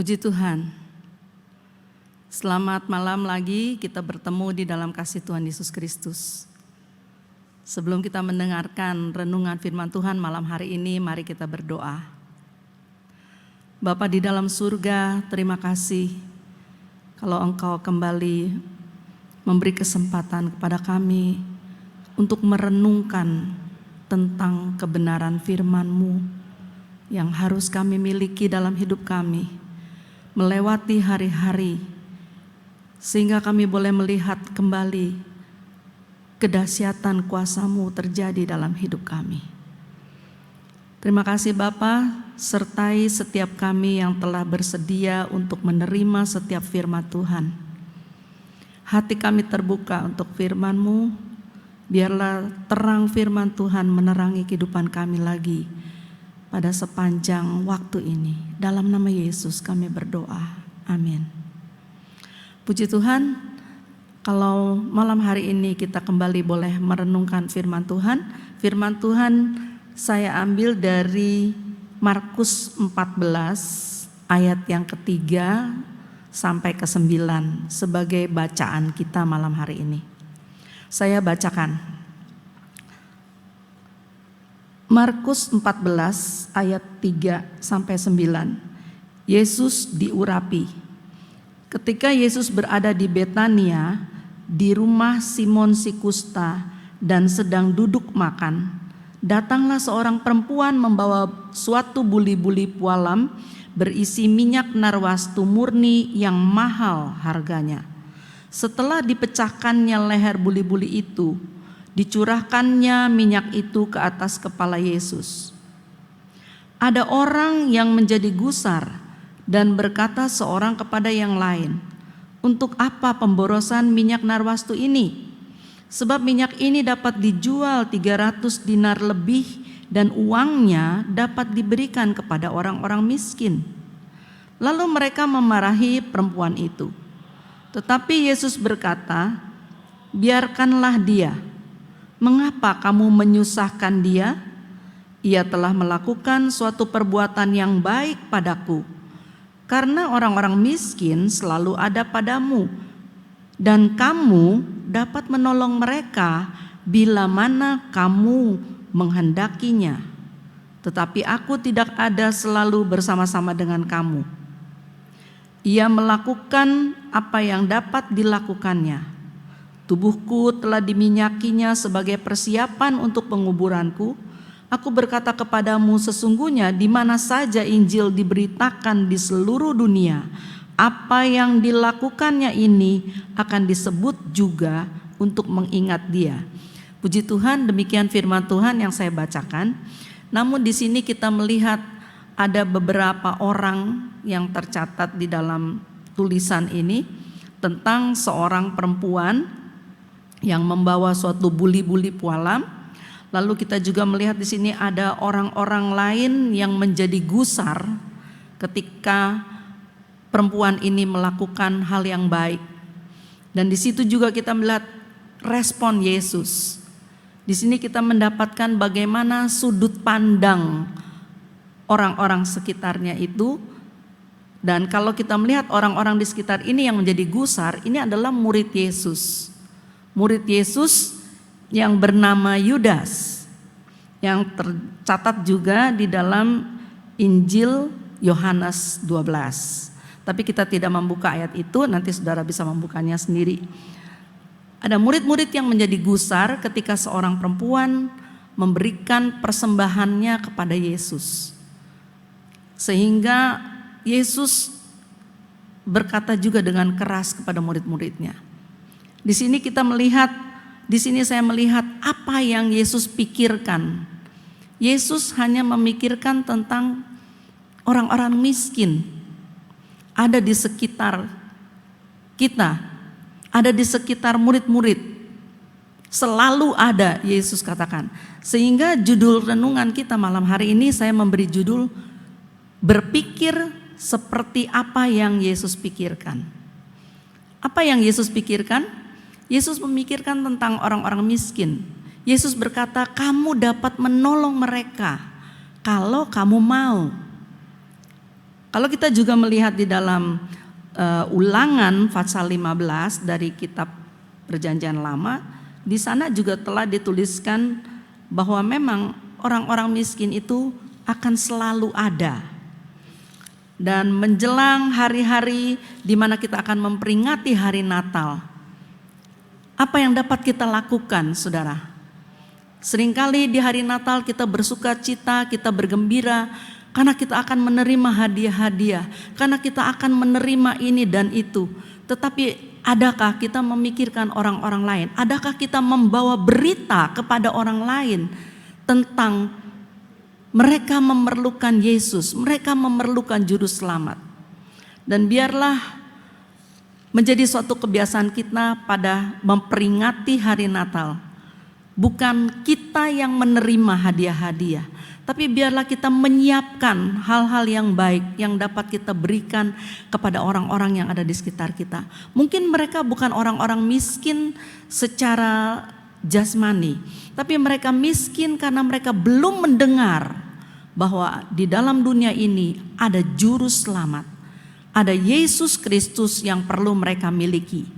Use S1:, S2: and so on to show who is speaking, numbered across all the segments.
S1: Puji Tuhan, selamat malam lagi kita bertemu di dalam kasih Tuhan Yesus Kristus. Sebelum kita mendengarkan renungan firman Tuhan malam hari ini, mari kita berdoa. Bapa di dalam surga, terima kasih kalau Engkau kembali memberi kesempatan kepada kami untuk merenungkan tentang kebenaran firman-Mu yang harus kami miliki dalam hidup kami, melewati hari-hari, sehingga kami boleh melihat kembali kedahsyatan kuasa-Mu terjadi dalam hidup kami. Terima kasih Bapa, sertai setiap kami yang telah bersedia untuk menerima setiap firman Tuhan. Hati kami terbuka untuk firman-Mu, biarlah terang firman Tuhan menerangi kehidupan kami lagi pada sepanjang waktu ini. Dalam nama Yesus kami berdoa, amin. Puji Tuhan, kalau malam hari ini kita kembali boleh merenungkan firman Tuhan. Firman Tuhan saya ambil dari Markus 14 ayat yang ketiga sampai ke-9 sebagai bacaan kita malam hari ini. Saya bacakan. Markus 14 ayat 3 sampai 9. Yesus diurapi. Ketika Yesus berada di Betania, di rumah Simon si Kusta dan sedang duduk makan, datanglah seorang perempuan membawa suatu buli-buli pualam berisi minyak narwastu murni yang mahal harganya. Setelah dipecahkannya leher buli-buli itu, dicurahkannya minyak itu ke atas kepala Yesus. Ada orang yang menjadi gusar dan berkata seorang kepada yang lain, "Untuk apa pemborosan minyak narwastu ini? Sebab minyak ini dapat dijual 300 dinar lebih dan uangnya dapat diberikan kepada orang-orang miskin." Lalu mereka memarahi perempuan itu. Tetapi Yesus berkata, "Biarkanlah dia. Mengapa kamu menyusahkan dia? Ia telah melakukan suatu perbuatan yang baik padaku. Karena orang-orang miskin selalu ada padamu, dan kamu dapat menolong mereka bila mana kamu menghendakinya. Tetapi aku tidak ada selalu bersama-sama dengan kamu." Ia melakukan apa yang dapat dilakukannya. "Tubuhku telah diminyakinya sebagai persiapan untuk penguburanku. Aku berkata kepadamu, sesungguhnya di mana saja Injil diberitakan di seluruh dunia, apa yang dilakukannya ini akan disebut juga untuk mengingat dia." Puji Tuhan, demikian firman Tuhan yang saya bacakan. Namun di sini kita melihat ada beberapa orang yang tercatat di dalam tulisan ini tentang seorang perempuan yang membawa suatu buli-buli pualam. Lalu kita juga melihat di sini ada orang-orang lain yang menjadi gusar ketika perempuan ini melakukan hal yang baik. Dan di situ juga kita melihat respon Yesus. Di sini kita mendapatkan bagaimana sudut pandang orang-orang sekitarnya itu. Dan kalau kita melihat orang-orang di sekitar ini yang menjadi gusar, ini adalah murid Yesus. Murid Yesus yang bernama Yudas, yang tercatat juga di dalam Injil Yohanes 12. Tapi kita tidak membuka ayat itu, nanti saudara bisa membukanya sendiri. Ada murid-murid yang menjadi gusar ketika seorang perempuan memberikan persembahannya kepada Yesus. Sehingga Yesus berkata juga dengan keras kepada murid-muridnya. Di sini kita melihat, di sini saya melihat apa yang Yesus pikirkan. Yesus hanya memikirkan tentang orang-orang miskin. Ada di sekitar kita, ada di sekitar murid-murid. Selalu ada, Yesus katakan. Sehingga judul renungan kita malam hari ini saya memberi judul berpikir seperti apa yang Yesus pikirkan. Apa yang Yesus pikirkan? Yesus memikirkan tentang orang-orang miskin. Yesus berkata, kamu dapat menolong mereka kalau kamu mau. Kalau kita juga melihat di dalam Ulangan pasal 15 dari kitab Perjanjian Lama, di sana juga telah dituliskan bahwa memang orang-orang miskin itu akan selalu ada. Dan menjelang hari-hari di mana kita akan memperingati hari Natal, apa yang dapat kita lakukan, saudara? Seringkali di hari Natal kita bersuka cita, kita bergembira, karena kita akan menerima hadiah-hadiah, karena kita akan menerima ini dan itu. Tetapi adakah kita memikirkan orang-orang lain? Adakah kita membawa berita kepada orang lain tentang mereka memerlukan Yesus, mereka memerlukan juru selamat? Dan biarlah menjadi suatu kebiasaan kita pada memperingati hari Natal. Bukan kita yang menerima hadiah-hadiah, tapi biarlah kita menyiapkan hal-hal yang baik yang dapat kita berikan kepada orang-orang yang ada di sekitar kita. Mungkin mereka bukan orang-orang miskin secara jasmani, tapi mereka miskin karena mereka belum mendengar bahwa di dalam dunia ini ada juru selamat, ada Yesus Kristus yang perlu mereka miliki.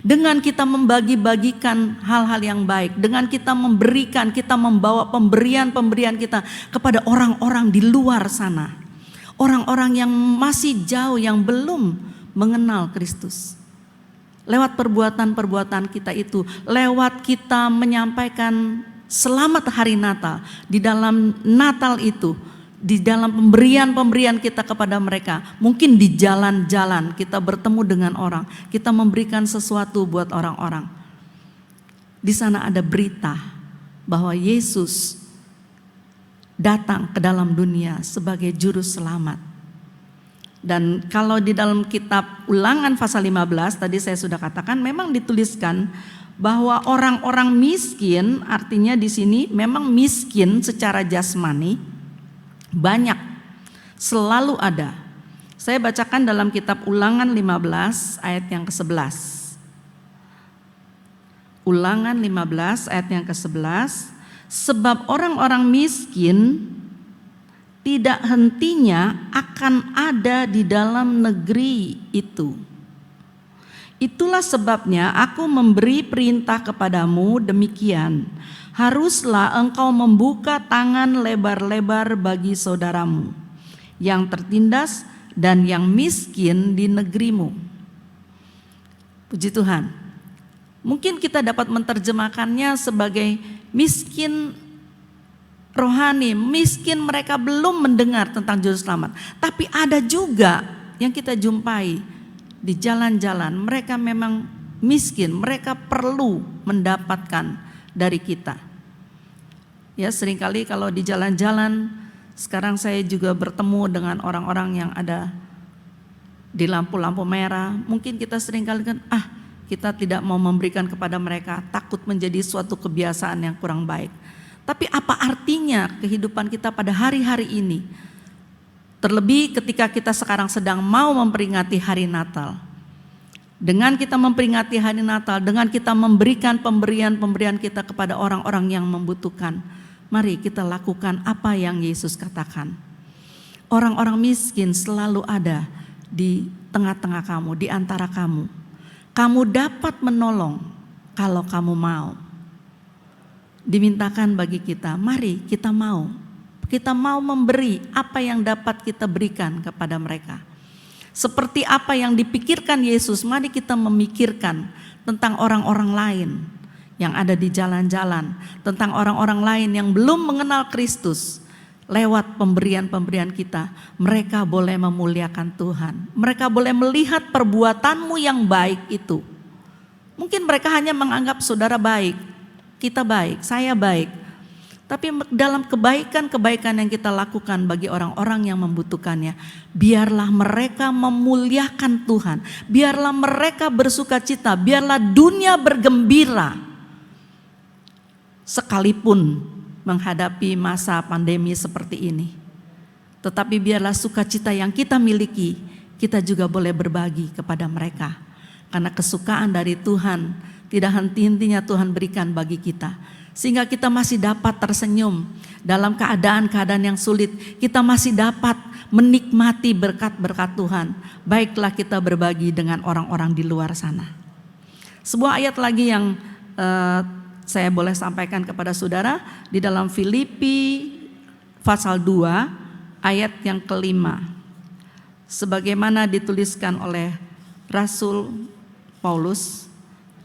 S1: Dengan kita membagi-bagikan hal-hal yang baik, dengan kita memberikan, kita membawa pemberian-pemberian kita kepada orang-orang di luar sana, orang-orang yang masih jauh, yang belum mengenal Kristus. Lewat perbuatan-perbuatan kita itu, lewat kita menyampaikan selamat hari Natal, di dalam Natal itu, di dalam pemberian-pemberian kita kepada mereka, mungkin di jalan-jalan kita bertemu dengan orang, kita memberikan sesuatu buat orang-orang. Di sana ada berita bahwa Yesus datang ke dalam dunia sebagai juru selamat. Dan kalau di dalam kitab Ulangan pasal 15 tadi saya sudah katakan, memang dituliskan bahwa orang-orang miskin, artinya di sini memang miskin secara jasmani, banyak, selalu ada. Saya bacakan dalam kitab Ulangan 15 ayat yang ke-11. Ulangan 15 ayat yang ke-11. Sebab orang-orang miskin tidak hentinya akan ada di dalam negeri itu. Itulah sebabnya aku memberi perintah kepadamu demikian. Haruslah engkau membuka tangan lebar-lebar bagi saudaramu yang tertindas dan yang miskin di negerimu. Puji Tuhan. Mungkin kita dapat menerjemahkannya sebagai miskin rohani, miskin mereka belum mendengar tentang juru selamat. Tapi ada juga yang kita jumpai di jalan-jalan, mereka memang miskin, mereka perlu mendapatkan dari kita. Ya, seringkali kalau di jalan-jalan, sekarang saya juga bertemu dengan orang-orang yang ada di lampu-lampu merah. Mungkin kita seringkali kan, kita tidak mau memberikan kepada mereka, takut menjadi suatu kebiasaan yang kurang baik. Tapi apa artinya kehidupan kita pada hari-hari ini? Terlebih ketika kita sekarang sedang mau memperingati hari Natal. Dengan kita memperingati hari Natal, dengan kita memberikan pemberian-pemberian kita kepada orang-orang yang membutuhkan, mari kita lakukan apa yang Yesus katakan. Orang-orang miskin selalu ada di tengah-tengah kamu, di antara kamu. Kamu dapat menolong kalau kamu mau. Dimintakan bagi kita, mari kita mau. Kita mau memberi apa yang dapat kita berikan kepada mereka. Seperti apa yang dipikirkan Yesus, mari kita memikirkan tentang orang-orang lain yang ada di jalan-jalan, tentang orang-orang lain yang belum mengenal Kristus. Lewat pemberian-pemberian kita, mereka boleh memuliakan Tuhan. Mereka boleh melihat perbuatanmu yang baik itu. Mungkin mereka hanya menganggap saudara baik, kita baik, saya baik. Tapi dalam kebaikan-kebaikan yang kita lakukan bagi orang-orang yang membutuhkannya, biarlah mereka memuliakan Tuhan, biarlah mereka bersuka cita, biarlah dunia bergembira. Sekalipun menghadapi masa pandemi seperti ini, tetapi biarlah sukacita yang kita miliki, kita juga boleh berbagi kepada mereka. Karena kesukaan dari Tuhan tidak henti-hentinya Tuhan berikan bagi kita. Sehingga kita masih dapat tersenyum dalam keadaan-keadaan yang sulit. Kita masih dapat menikmati berkat-berkat Tuhan. Baiklah kita berbagi dengan orang-orang di luar sana. Sebuah ayat lagi yang saya boleh sampaikan kepada saudara di dalam Filipi pasal 2 ayat yang kelima. Sebagaimana dituliskan oleh Rasul Paulus,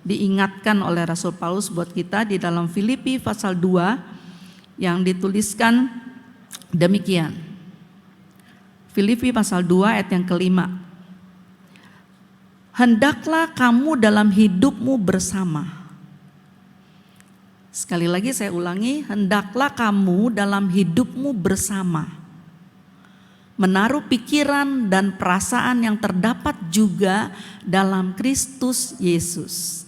S1: diingatkan oleh Rasul Paulus buat kita di dalam Filipi pasal 2 yang dituliskan demikian. Filipi pasal 2 ayat yang kelima. Hendaklah kamu dalam hidupmu bersama. Sekali lagi saya ulangi, hendaklah kamu dalam hidupmu bersama. Menaruh pikiran dan perasaan yang terdapat juga dalam Kristus Yesus.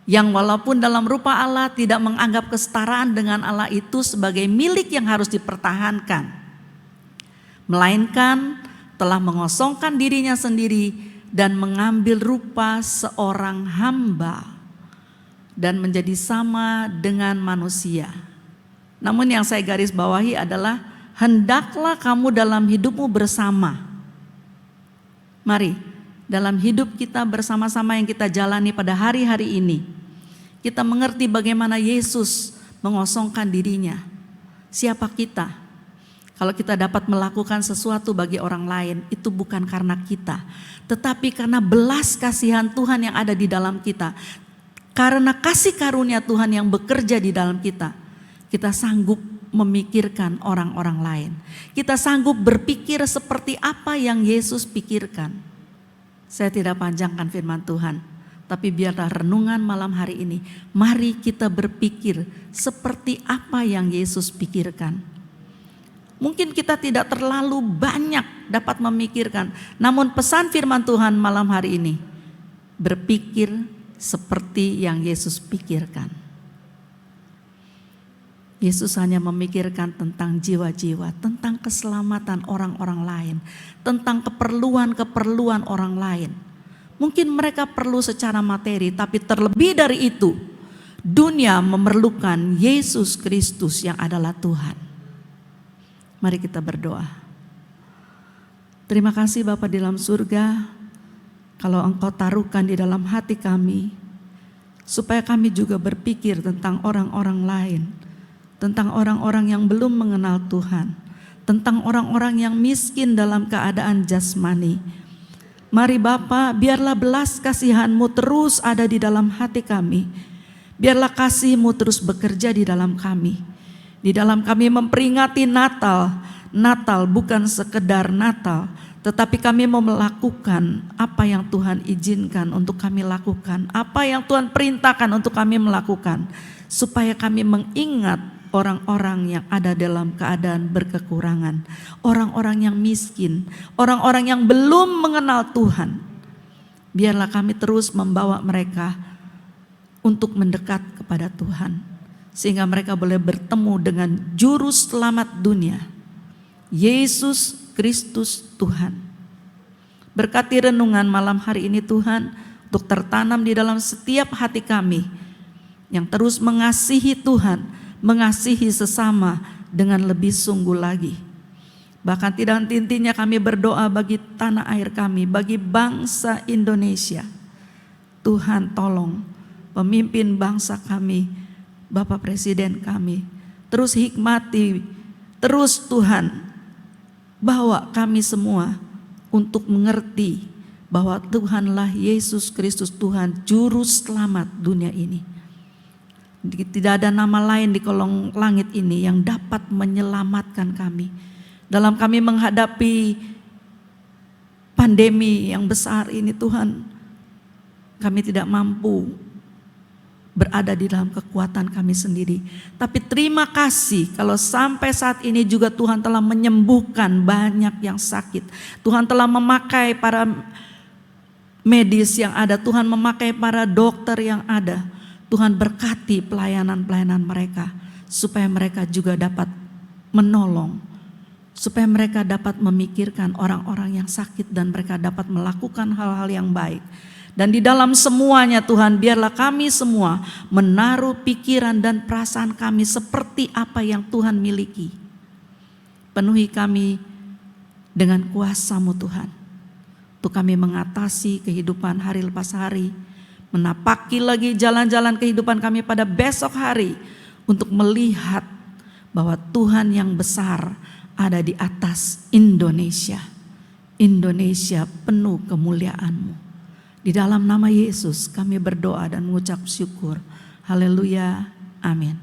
S1: Yang walaupun dalam rupa Allah tidak menganggap kesetaraan dengan Allah itu sebagai milik yang harus dipertahankan. Melainkan telah mengosongkan dirinya sendiri dan mengambil rupa seorang hamba dan menjadi sama dengan manusia. Namun yang saya garis bawahi adalah hendaklah kamu dalam hidupmu bersama. Mari dalam hidup kita bersama-sama yang kita jalani pada hari-hari ini, kita mengerti bagaimana Yesus mengosongkan dirinya. Siapa kita? Kalau kita dapat melakukan sesuatu bagi orang lain, itu bukan karena kita, tetapi karena belas kasihan Tuhan yang ada di dalam kita. Karena kasih karunia Tuhan yang bekerja di dalam kita, kita sanggup memikirkan orang-orang lain. Kita sanggup berpikir seperti apa yang Yesus pikirkan. Saya tidak panjangkan firman Tuhan, tapi biarlah renungan malam hari ini, mari kita berpikir seperti apa yang Yesus pikirkan. Mungkin kita tidak terlalu banyak dapat memikirkan, namun pesan firman Tuhan malam hari ini, berpikir seperti yang Yesus pikirkan. Yesus hanya memikirkan tentang jiwa-jiwa, tentang keselamatan orang-orang lain, tentang keperluan-keperluan orang lain. Mungkin mereka perlu secara materi, tapi terlebih dari itu, dunia memerlukan Yesus Kristus yang adalah Tuhan. Mari kita berdoa. Terima kasih Bapa di dalam surga, kalau Engkau taruhkan di dalam hati kami, supaya kami juga berpikir tentang orang-orang lain, tentang orang-orang yang belum mengenal Tuhan, tentang orang-orang yang miskin dalam keadaan jasmani. Mari Bapa, biarlah belas kasihan-Mu terus ada di dalam hati kami. Biarlah kasih-Mu terus bekerja di dalam kami. Di dalam kami memperingati Natal. Natal bukan sekedar Natal, tetapi kami mau melakukan apa yang Tuhan izinkan untuk kami lakukan, apa yang Tuhan perintahkan untuk kami melakukan, supaya kami mengingat orang-orang yang ada dalam keadaan berkekurangan, orang-orang yang miskin, orang-orang yang belum mengenal Tuhan. Biarlah kami terus membawa mereka untuk mendekat kepada Tuhan, sehingga mereka boleh bertemu dengan juru selamat dunia, Yesus Kristus Tuhan. Berkati renungan malam hari ini Tuhan, untuk tertanam di dalam setiap hati kami, yang terus mengasihi Tuhan, mengasihi sesama dengan lebih sungguh lagi. Bahkan tidak henti-hentinya kami berdoa bagi tanah air kami, bagi bangsa Indonesia. Tuhan tolong pemimpin bangsa kami, Bapak Presiden kami, terus hikmati, terus Tuhan bawa kami semua untuk mengerti bahwa Tuhanlah Yesus Kristus Tuhan, Juru Selamat dunia ini. Tidak ada nama lain di kolong langit ini yang dapat menyelamatkan kami. Dalam kami menghadapi pandemi yang besar ini Tuhan, kami tidak mampu berada di dalam kekuatan kami sendiri. Tapi terima kasih kalau sampai saat ini juga Tuhan telah menyembuhkan banyak yang sakit. Tuhan telah memakai para medis yang ada, Tuhan memakai para dokter yang ada. Tuhan berkati pelayanan-pelayanan mereka, supaya mereka juga dapat menolong, supaya mereka dapat memikirkan orang-orang yang sakit dan mereka dapat melakukan hal-hal yang baik. Dan di dalam semuanya Tuhan, biarlah kami semua menaruh pikiran dan perasaan kami seperti apa yang Tuhan miliki. Penuhi kami dengan kuasa-Mu Tuhan, untuk kami mengatasi kehidupan hari lepas hari, menapaki lagi jalan-jalan kehidupan kami pada besok hari, untuk melihat bahwa Tuhan yang besar ada di atas Indonesia. Indonesia penuh kemuliaan-Mu. Di dalam nama Yesus kami berdoa dan mengucap syukur. Haleluya. Amin.